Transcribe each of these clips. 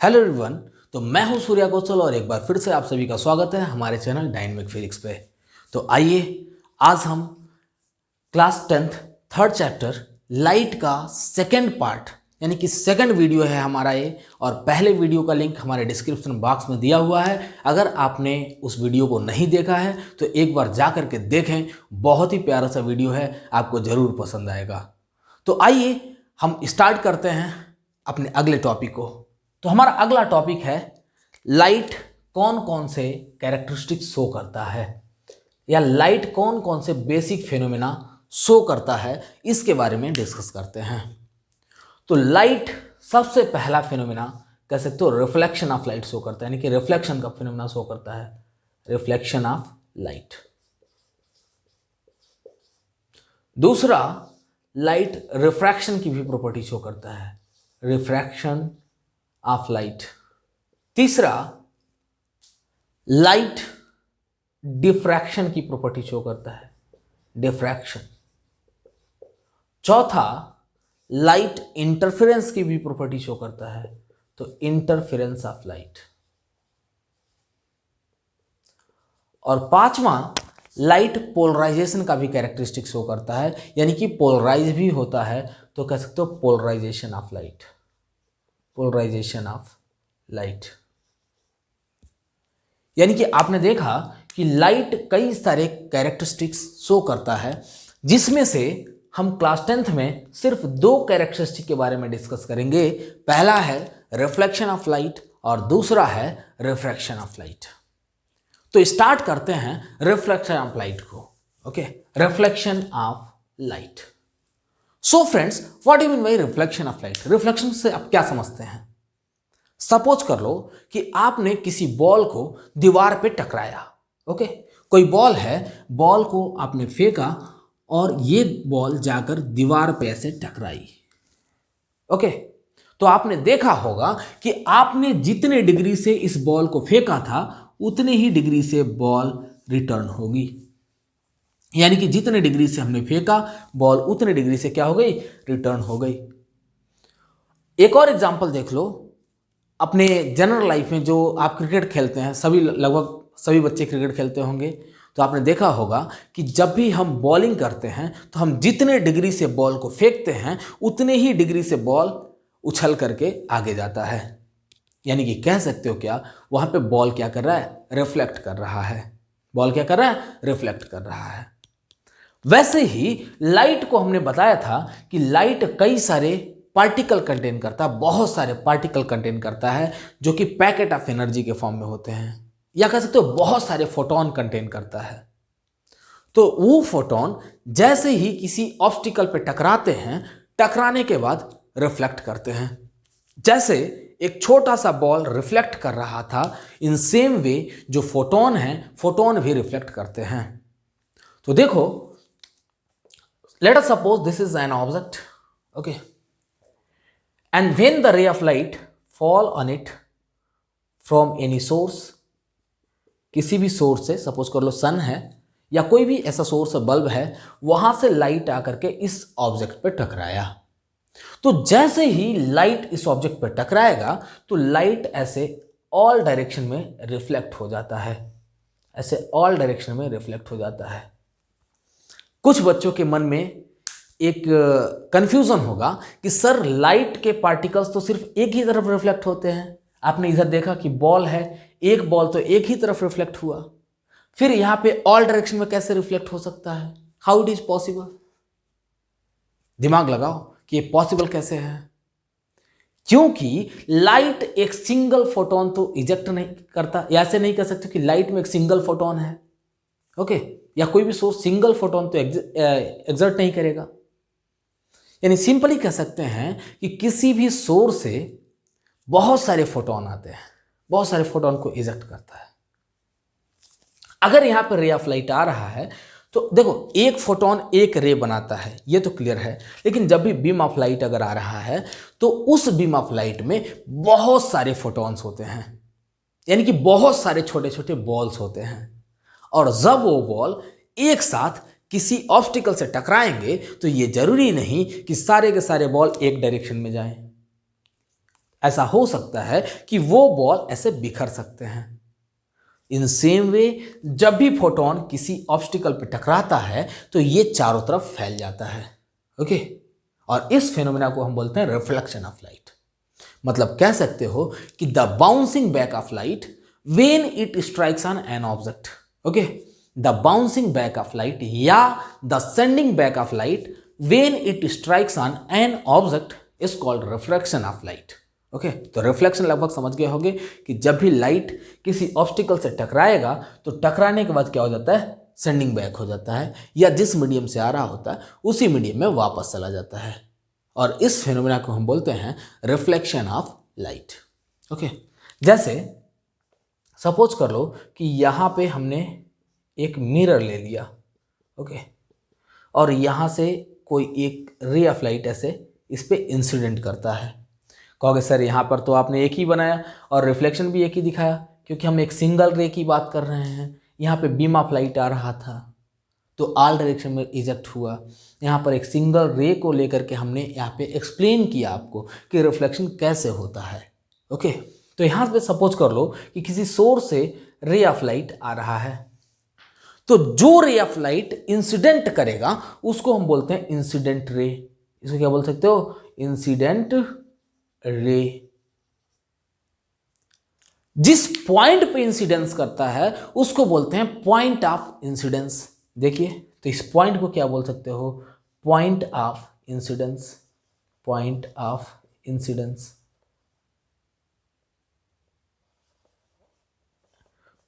Hello everyone. तो मैं हूं सूर्या कौशल और एक बार फिर से आप सभी का स्वागत है हमारे चैनल डायनेमिक फिजिक्स पे। तो आइए आज हम class 10th third chapter light का सेकंड पार्ट यानी कि सेकंड वीडियो है हमारा ये, और पहले वीडियो का लिंक हमारे डिस्क्रिप्शन बॉक्स में दिया हुआ है। अगर आपने उस वीडियो को नहीं देखा है तो एक बार जा करके देखें, बहुत ही प्यारा सा वीडियो है, आपको ज़रूर पसंद आएगा। तो आइए हम स्टार्ट करते हैं अपने अगले टॉपिक को। तो हमारा अगला टॉपिक है लाइट कौन कौन से कैरेक्टरिस्टिक शो करता है, या लाइट कौन कौन से बेसिक फिनोमेना शो करता है, इसके बारे में डिस्कस करते हैं। तो लाइट सबसे पहला फिनोमेना कह सकते हो रिफ्लेक्शन ऑफ लाइट शो करता है, यानी कि रिफ्लेक्शन का फिनोमेना शो करता है, रिफ्लेक्शन ऑफ लाइट। दूसरा, लाइट रिफ्रैक्शन की भी प्रॉपर्टी शो करता है, रिफ्रैक्शन ऑफ लाइट। तीसरा, लाइट डिफ्रैक्शन की प्रॉपर्टी शो करता है, डिफ्रैक्शन। चौथा, लाइट इंटरफेरेंस की भी प्रॉपर्टी शो करता है, तो इंटरफेरेंस ऑफ लाइट। और पांचवा, लाइट पोलराइजेशन का भी कैरेक्टरिस्टिक शो करता है, यानी कि पोलराइज भी होता है, तो कह सकते हो polarization of light, polarization of light. यानी कि आपने देखा कि लाइट कई सारे कैरेक्टरिस्टिक्स शो करता है, जिसमें से हम क्लास 10th में सिर्फ दो कैरेक्टरिस्टिक के बारे में डिस्कस करेंगे। पहला है रिफ्लेक्शन ऑफ लाइट और दूसरा है रिफ्रैक्शन ऑफ लाइट। तो स्टार्ट करते हैं रिफ्लेक्शन ऑफ लाइट को। Okay, reflection of light. So friends, what do you mean by reflection of light? Reflection से आप क्या समझते हैं? सपोज कर लो कि आपने किसी बॉल को दीवार पे टकराया। ओके, कोई बॉल है, बॉल को आपने फेंका और ये बॉल जाकर दीवार पे ऐसे टकराई। ओके, तो आपने देखा होगा कि आपने जितने डिग्री से इस बॉल को फेंका था उतने ही डिग्री से बॉल रिटर्न होगी, यानी कि जितने डिग्री से हमने फेंका बॉल उतने डिग्री से क्या हो गई? रिटर्न हो गई। एक और एग्जांपल देख लो, अपने जनरल लाइफ में जो आप क्रिकेट खेलते हैं, सभी लगभग सभी बच्चे क्रिकेट खेलते होंगे, तो आपने देखा होगा कि जब भी हम बॉलिंग करते हैं तो हम जितने डिग्री से बॉल को फेंकते हैं उतने ही डिग्री से बॉल उछल करके आगे जाता है। यानी कि कह सकते हो क्या, वहाँ पे बॉल क्या कर रहा है? रिफ्लेक्ट कर रहा है। बॉल क्या कर रहा है? रिफ्लेक्ट कर रहा है। वैसे ही लाइट को हमने बताया था कि लाइट कई सारे पार्टिकल कंटेन करता है, बहुत सारे पार्टिकल कंटेन करता है, जो कि पैकेट ऑफ एनर्जी के फॉर्म में होते हैं, या कह सकते हो बहुत सारे फोटोन कंटेन करता है। तो वो फोटोन जैसे ही किसी ऑब्स्टिकल पे टकराते हैं, टकराने के बाद रिफ्लेक्ट करते हैं। जैसे एक छोटा सा बॉल रिफ्लेक्ट कर रहा था, इन सेम वे जो फोटोन है, फोटोन भी रिफ्लेक्ट करते हैं। तो देखो, let us suppose this is an object, okay, and when the ray of light fall on it from any source, किसी भी सोर्स से, सपोज कर लो सन है या कोई भी ऐसा सोर्स बल्ब है, वहां से लाइट आकर के इस ऑब्जेक्ट पे टकराया। तो जैसे ही लाइट इस ऑब्जेक्ट पे टकराएगा तो लाइट ऐसे ऑल डायरेक्शन में रिफ्लेक्ट हो जाता है, ऐसे ऑल डायरेक्शन में रिफ्लेक्ट हो जाता है। कुछ बच्चों के मन में एक कंफ्यूजन होगा कि सर लाइट के पार्टिकल्स तो सिर्फ एक ही तरफ रिफ्लेक्ट होते हैं। आपने इधर देखा कि बॉल है, एक बॉल तो एक ही तरफ रिफ्लेक्ट हुआ, फिर यहाँ पे ऑल डायरेक्शन में कैसे रिफ्लेक्ट हो सकता है? How it is possible? दिमाग लगाओ कि ये पॉसिबल कैसे है। क्योंकि लाइट एक सिंगल फोटोन तो इजेक्ट नहीं करता, ऐसे नहीं कह सकते कि लाइट में एक सिंगल फोटोन है, ओके, या कोई भी सोर्स सिंगल फोटोन तो एग्जर्ट नहीं करेगा। यानी सिंपली कह सकते हैं कि किसी भी सोर्स से बहुत सारे फोटोन आते हैं, बहुत सारे फोटोन को इजेक्ट करता है। अगर यहां पर रे ऑफ लाइट आ रहा है तो देखो, एक फोटोन एक रे बनाता है, ये तो क्लियर है, लेकिन जब भी बीम ऑफ लाइट अगर आ रहा है तो उस बीम ऑफ लाइट में बहुत सारे फोटोन्स होते हैं, यानी कि बहुत सारे छोटे छोटे बॉल्स होते हैं। और जब वो बॉल एक साथ किसी ऑब्स्टिकल से टकराएंगे तो ये जरूरी नहीं कि सारे के सारे बॉल एक डायरेक्शन में जाएं। ऐसा हो सकता है कि वो बॉल ऐसे बिखर सकते हैं। इन सेम वे जब भी फोटोन किसी ऑब्स्टिकल पर टकराता है तो ये चारों तरफ फैल जाता है। ओके, और इस फिनोमेना को हम बोलते हैं रिफ्लेक्शन ऑफ लाइट। मतलब कह सकते हो कि the bouncing back of light when it strikes on an object. Okay, the bouncing back of light या the sending back of light when it strikes on an object is called reflection of light. Okay, तो reflection लगभग समझ गए होंगे कि जब भी light किसी ऑब्स्टिकल से टकराएगा तो टकराने के बाद क्या हो जाता है, सेंडिंग बैक हो जाता है, या जिस मीडियम से आ रहा होता है उसी मीडियम में वापस चला जाता है। और इस फिनोमेना को हम बोलते हैं रिफ्लेक्शन ऑफ लाइट। ओके, जैसे सपोज कर लो कि यहाँ पे हमने एक मिरर ले लिया। ओके, और यहाँ से कोई एक रे ऑफ लाइट ऐसे इस पे इंसिडेंट करता है। कहोगे सर यहाँ पर तो आपने एक ही बनाया और रिफ्लेक्शन भी एक ही दिखाया, क्योंकि हम एक सिंगल रे की बात कर रहे हैं। यहाँ पे बीम ऑफ लाइट आ रहा था तो ऑल डायरेक्शन में इजेक्ट हुआ। यहाँ पर एक सिंगल रे को लेकर के हमने यहाँ पे एक्सप्लेन किया आपको कि रिफ्लेक्शन कैसे होता है। ओके, तो यहाँ पे सपोज कर लो कि किसी सोर्स से रे ऑफ लाइट आ रहा है, तो जो रे ऑफ लाइट इंसिडेंट करेगा उसको हम बोलते हैं इंसिडेंट रे। इसको क्या बोल सकते हो, इंसिडेंट रे। जिस पॉइंट पे इंसिडेंस करता है उसको बोलते हैं पॉइंट ऑफ इंसिडेंस। देखिए, तो इस पॉइंट को क्या बोल सकते हो, point of incidence. Point of incidence.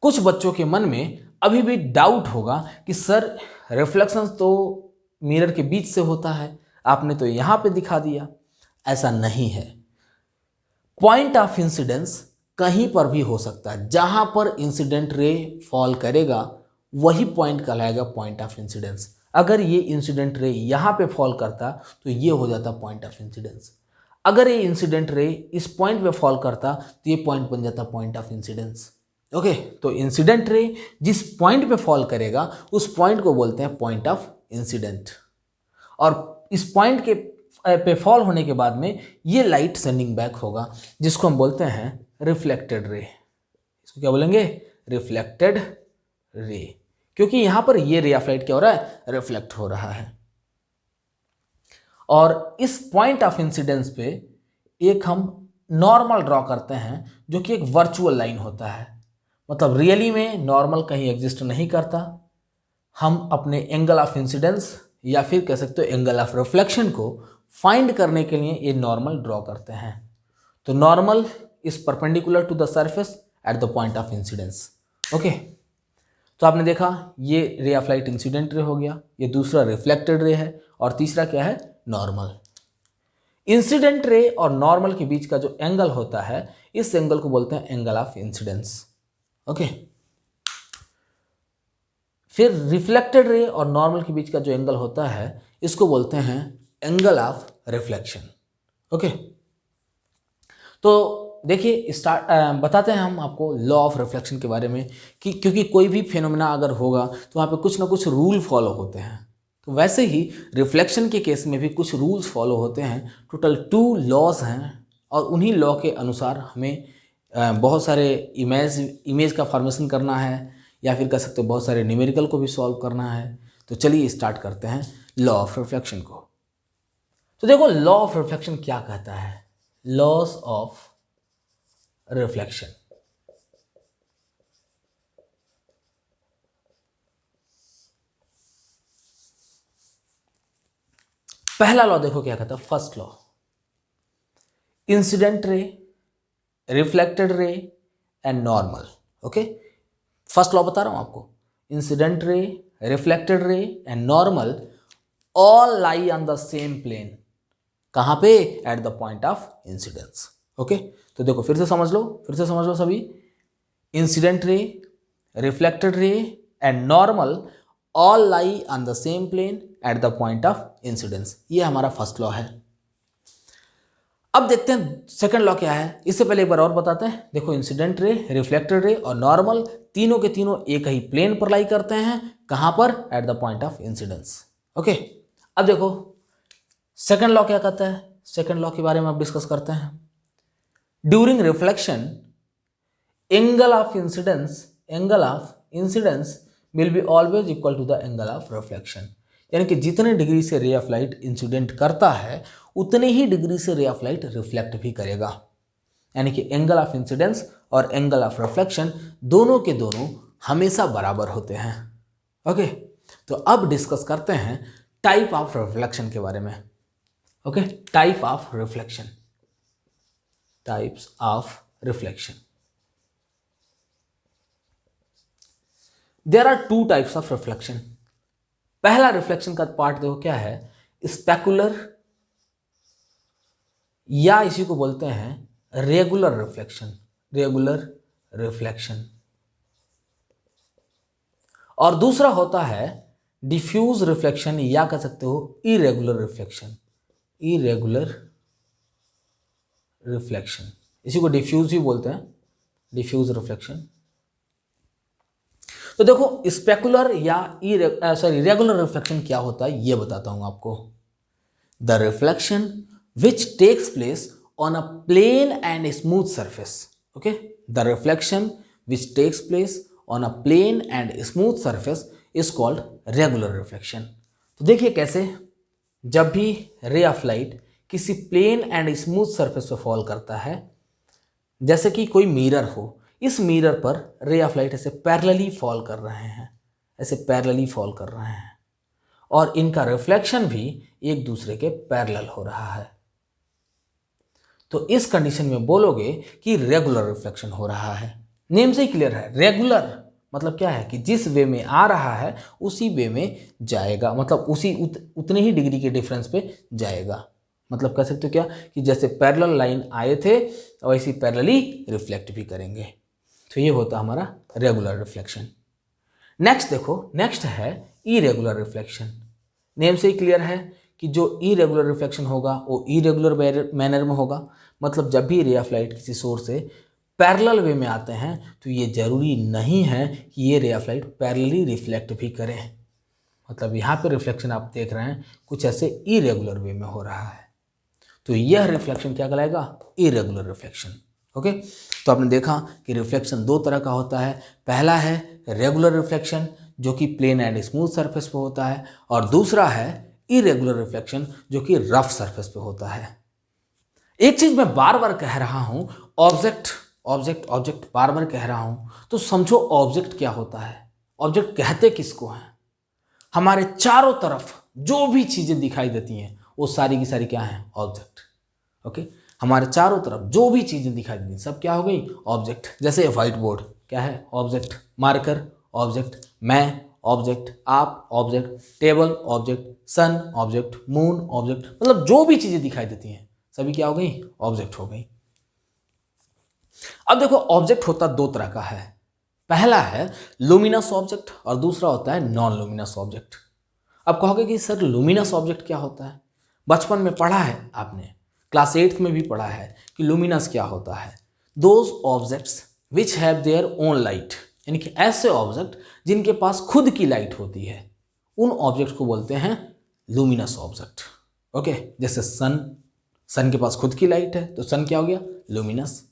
कुछ बच्चों के मन में अभी भी डाउट होगा कि सर रिफ्लेक्शन तो मिरर के बीच से होता है, आपने तो यहां पे दिखा दिया। ऐसा नहीं है। पॉइंट ऑफ इंसिडेंस कहीं पर भी हो सकता है। जहां पर इंसिडेंट रे फॉल करेगा वही पॉइंट कहलाएगा पॉइंट ऑफ इंसिडेंस। अगर ये इंसिडेंट रे यहाँ पे फॉल करता तो ये हो जाता पॉइंट ऑफ इंसिडेंस। अगर ये इंसिडेंट रे इस पॉइंट पे फॉल करता तो ये पॉइंट बन जाता पॉइंट ऑफ इंसिडेंस। ओके, तो इंसिडेंट रे जिस पॉइंट पे फॉल करेगा उस पॉइंट को बोलते हैं पॉइंट ऑफ इंसिडेंट। और इस पॉइंट के पे फॉल होने के बाद में ये लाइट सेंडिंग बैक होगा, जिसको हम बोलते हैं रिफ्लेक्टेड रे। इसको क्या बोलेंगे, रिफ्लेक्टेड रे, क्योंकि यहां पर ये रे ऑफ लाइट क्या हो रहा है, रिफ्लेक्ट हो रहा है। और इस पॉइंट ऑफ इंसिडेंस पे एक हम नॉर्मल ड्रॉ करते हैं जो कि एक वर्चुअल लाइन होता है। मतलब रियली में नॉर्मल कहीं एग्जिस्ट नहीं करता। हम अपने एंगल ऑफ इंसिडेंस या फिर कह सकते हो एंगल ऑफ रिफ्लेक्शन को फाइंड करने के लिए ये नॉर्मल ड्रॉ करते हैं। तो normal is perpendicular to the surface at the point of incidence. Okay, तो आपने देखा ये ray of light incident ray हो गया, ये दूसरा रिफ्लेक्टेड रे है, और तीसरा क्या है, नॉर्मल। इंसिडेंट रे और नॉर्मल के बीच का जो एंगल होता है इस एंगल को बोलते हैं एंगल ऑफ इंसिडेंस। ओके, फिर रिफ्लेक्टेड रे और नॉर्मल के बीच का जो एंगल होता है इसको बोलते हैं एंगल ऑफ रिफ्लेक्शन। ओके, तो देखिए बताते हैं हम आपको लॉ ऑफ रिफ्लेक्शन के बारे में कि क्योंकि कोई भी फिनोमेना अगर होगा तो वहाँ पे कुछ ना कुछ रूल फॉलो होते हैं। तो वैसे ही रिफ्लेक्शन के केस में भी कुछ रूल्स फॉलो होते हैं। टोटल 2 लॉज हैं और उन्हीं लॉ के अनुसार हमें बहुत सारे इमेज का फॉर्मेशन करना है, या फिर कह सकते हो बहुत सारे न्यूमेरिकल को भी सॉल्व करना है। तो चलिए स्टार्ट करते हैं लॉ ऑफ रिफ्लेक्शन को। तो देखो लॉ ऑफ रिफ्लेक्शन क्या कहता है, लॉज ऑफ रिफ्लेक्शन। पहला लॉ देखो क्या कहता है, first law, incident ray, reflected ray and normal. Okay, first law बता रहा हूं आपको, incident ray, reflected ray and normal all lie on the same plane. कहां पे, at the point of incidence. Okay, तो देखो फिर से समझ लो सभी, incident ray, reflected ray and normal all lie on the same plane at the point of incidence. ये हमारा फर्स्ट लॉ है। अब देखते हैं सेकंड लॉ क्या है। इससे पहले एक बार और बताते हैं। देखो इंसिडेंट रे, रिफ्लेक्टेड रे और नॉर्मल तीनों के तीनों एक ही प्लेन पर लाई करते हैं। कहां पर, eight the point of incidence. Okay, अब देखो सेकंड लॉ क्या कहता है। सेकंड लॉ के बारे में अब डिस्कस करते हैं। During reflection angle of incidence will be always equal to the angle of reflection. यानी कि जितने डिग्री से रे ऑफ लाइट इंसिडेंट करता है उतने ही डिग्री से रे ऑफ लाइट रिफ्लेक्ट भी करेगा। यानी कि एंगल ऑफ इंसिडेंस और एंगल ऑफ रिफ्लेक्शन दोनों के दोनों हमेशा बराबर होते हैं। ओके, तो अब डिस्कस करते हैं टाइप ऑफ रिफ्लेक्शन के बारे में। Okay, type of reflection, types of reflection. There are two types of reflection. पहला रिफ्लेक्शन का पार्ट देखो क्या है, स्पेकुलर, या इसी को बोलते हैं रेगुलर रिफ्लेक्शन, रेगुलर रिफ्लेक्शन। और दूसरा होता है डिफ्यूज रिफ्लेक्शन, या कह सकते हो इरेगुलर रिफ्लेक्शन, इरेगुलर रिफ्लेक्शन, इसी को डिफ्यूज भी बोलते हैं, डिफ्यूज रिफ्लेक्शन। तो देखो स्पेकुलर या रेगुलर रिफ्लेक्शन क्या होता है ये बताता हूं आपको। The reflection which takes place on a plane and smooth surface. Okay, the reflection which takes place on a plane and smooth surface is called regular reflection. तो देखिए कैसे, जब भी रे ऑफ लाइट किसी प्लेन एंड स्मूथ सरफेस पर fall करता है, जैसे कि कोई मिरर हो, इस मिरर पर रे ऑफ लाइट ऐसे पैरेलली फॉल कर रहे हैं, ऐसे पैरेलली फॉल कर रहे हैं, और इनका रिफ्लेक्शन भी एक दूसरे के पैरेलल हो रहा है। तो इस कंडीशन में बोलोगे कि रेगुलर रिफ्लेक्शन हो रहा है। नेम से ही क्लियर है, रेगुलर मतलब क्या है कि जिस वे में आ रहा है उसी वे में जाएगा, मतलब उसी उतने ही डिग्री के डिफरेंस पे जाएगा। मतलब कह सकते हो क्या कि जैसे पैरेलल लाइन आए थे वैसे पैरेलली रिफ्लेक्ट भी करेंगे। तो ये होता हमारा रेगुलर रिफ्लेक्शन। नेक्स्ट देखो, नेक्स्ट है इरेगुलर रिफ्लेक्शन। नेम से ही क्लियर है कि जो इरेगुलर रिफ्लेक्शन होगा वो इरेगुलर मैनर में होगा। मतलब जब भी रे ऑफ लाइट किसी सोर्स से पैरेलल वे में आते हैं तो ये जरूरी नहीं है कि ये ray of light parallelly reflect भी करें। मतलब यहाँ पे रिफ्लेक्शन आप देख रहे हैं कुछ ऐसे इरेगुलर वे में हो रहा है, तो यह रिफ्लेक्शन क्या कहलाएगा, इरेगुलर रिफ्लेक्शन। ओके, तो आपने देखा कि रिफ्लेक्शन दो तरह का होता है। पहला है रेगुलर रिफ्लेक्शन जो कि प्लेन एंड स्मूथ सरफेस पे होता है, और दूसरा है इरेगुलर रिफ्लेक्शन जो कि रफ सरफेस पे होता है। एक चीज मैं बार बार कह रहा हूं, ऑब्जेक्ट ऑब्जेक्ट ऑब्जेक्ट बार बार कह रहा हूं, तो समझो ऑब्जेक्ट क्या होता है। ऑब्जेक्ट कहते किसको हैं, हमारे चारों तरफ जो भी चीजें दिखाई देती हैं वो सारी की सारी क्या हैं, ऑब्जेक्ट। ओके, हमारे चारों तरफ जो भी चीजें दिखाई देती हैं सब क्या हो गई, ऑब्जेक्ट। जैसे व्हाइट बोर्ड क्या है, ऑब्जेक्ट। मार्कर ऑब्जेक्ट, मैं ऑब्जेक्ट, आप ऑब्जेक्ट, टेबल ऑब्जेक्ट, सन ऑब्जेक्ट, मून ऑब्जेक्ट। मतलब जो भी चीजें दिखाई देती हैं सभी क्या हो गई, ऑब्जेक्ट हो गई। अब देखो ऑब्जेक्ट होता दो तरह का है। पहला है लुमिनस ऑब्जेक्ट और दूसरा होता है नॉन लुमिनस ऑब्जेक्ट। अब कहोगे कि सर लुमिनस ऑब्जेक्ट क्या होता है, बचपन में पढ़ा है आपने, क्लास 8th में भी पढ़ा है कि लुमिनस क्या होता है। Those objects which have their own light, यानी कि ऐसे ऑब्जेक्ट जिनके पास खुद की लाइट होती है, उन ऑब्जेक्ट को बोलते हैं लुमिनस ऑब्जेक्ट। ओके, जैसे सन के पास खुद की लाइट है तो सन क्या हो गया, लुमिनस।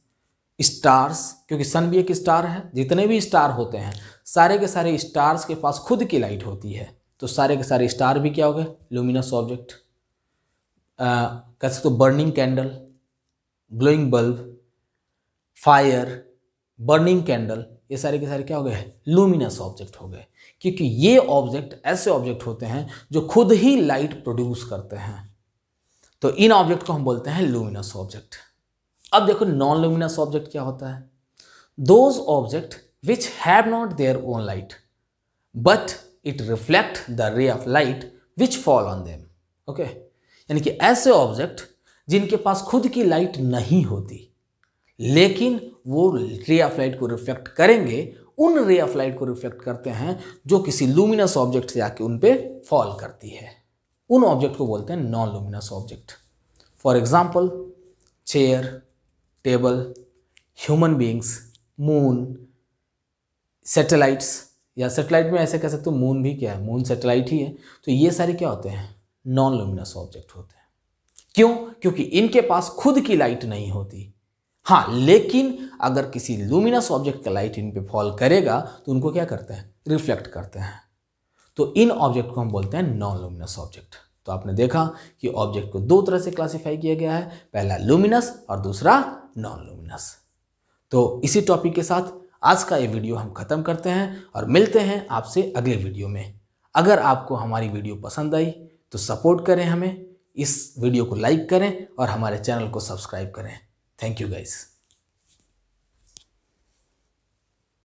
स्टार्स, क्योंकि सन भी एक स्टार है, जितने भी स्टार होते हैं सारे के सारे स्टार्स के पास खुद की लाइट होती है, तो सारे के सारे स्टार भी क्या हो गए, लुमिनस ऑब्जेक्ट। कह सकते हो burning candle, glowing bulb, fire, burning candle, ये सारे के सारे क्या हो गए, लुमिनस ऑब्जेक्ट हो गए, क्योंकि ये ऑब्जेक्ट ऐसे ऑब्जेक्ट होते हैं जो खुद ही लाइट प्रोड्यूस करते हैं। तो इन ऑब्जेक्ट को हम बोलते हैं लुमिनस ऑब्जेक्ट। अब देखो नॉन लुमिनस ऑब्जेक्ट क्या होता है, those object which have not their own light but it reflect the ray of light which fall on them. Okay, यानी कि ऐसे ऑब्जेक्ट जिनके पास खुद की लाइट नहीं होती लेकिन वो रे ऑफ लाइट को रिफ्लेक्ट करेंगे, उन रे ऑफ लाइट को रिफ्लेक्ट करते हैं जो किसी लुमिनस ऑब्जेक्ट से आके उन पे फॉल करती है, उन ऑब्जेक्ट को बोलते हैं non luminous object. For example chair, table, human beings, moon, satellites, या सैटेलाइट में ऐसे कह सकते हो मून भी क्या है, मून सैटेलाइट ही है। तो ये सारे क्या होते हैं, नॉन लुमिनस ऑब्जेक्ट होते हैं। क्यों, क्योंकि इनके पास खुद की लाइट नहीं होती, हाँ, लेकिन अगर किसी लुमिनस ऑब्जेक्ट का लाइट इन पे फॉल करेगा तो उनको क्या करते हैं, रिफ्लेक्ट करते हैं। तो इन ऑब्जेक्ट को हम बोलते हैं नॉन लुमिनस ऑब्जेक्ट। तो आपने देखा कि ऑब्जेक्ट को दो तरह से क्लासिफाई किया गया है, पहला लुमिनस और दूसरा नॉन लुमिनस। तो इसी टॉपिक के साथ आज का ये वीडियो हम खत्म करते हैं और मिलते हैं आपसे अगले वीडियो में। अगर आपको हमारी वीडियो पसंद आई तो सपोर्ट करें हमें, इस वीडियो को लाइक करें और हमारे चैनल को सब्सक्राइब करें। Thank you guys.